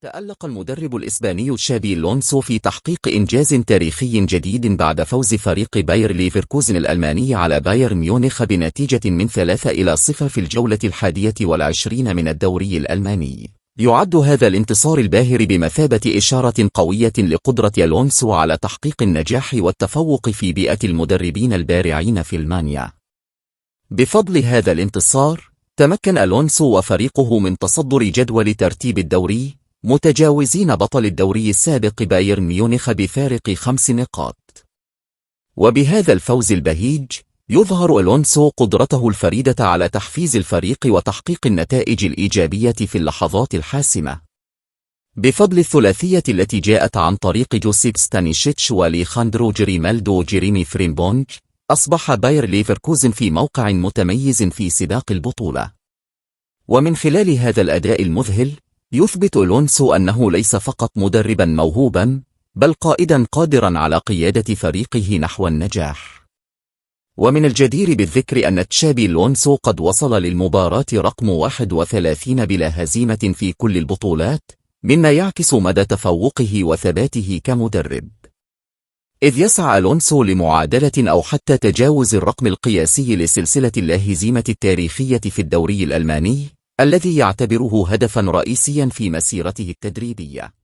تألق المدرب الإسباني تشابي ألونسو في تحقيق إنجاز تاريخي جديد بعد فوز فريق باير ليفركوزن الألماني على بايرن ميونخ بنتيجة من 3-0 في الجولة 21 من الدوري الألماني. يعد هذا الانتصار الباهر بمثابة إشارة قوية لقدرة ألونسو على تحقيق النجاح والتفوق في بيئة المدربين البارعين في ألمانيا. بفضل هذا الانتصار، تمكن ألونسو وفريقه من تصدر جدول ترتيب الدوري، متجاوزين بطل الدوري السابق بايرن ميونخ بفارق 5 نقاط. وبهذا الفوز البهيج، يظهر ألونسو قدرته الفريدة على تحفيز الفريق وتحقيق النتائج الإيجابية في اللحظات الحاسمة. بفضل الثلاثية التي جاءت عن طريق جوسيب ستانيشيتش وليخاندرو جريمالدو وجيريمي فريمبونج، أصبح باير ليفركوزن في موقع متميز في سباق البطولة. ومن خلال هذا الأداء المذهل، يثبت ألونسو أنه ليس فقط مدربا موهوبا، بل قائدا قادرا على قيادة فريقه نحو النجاح. ومن الجدير بالذكر أن تشابي ألونسو قد وصل للمباراة رقم 31 بلا هزيمة في كل البطولات، مما يعكس مدى تفوقه وثباته كمدرب. إذ يسعى ألونسو لمعادلة أو حتى تجاوز الرقم القياسي لسلسلة اللاهزيمة التاريخية في الدوري الألماني، الذي يعتبره هدفا رئيسيا في مسيرته التدريبية.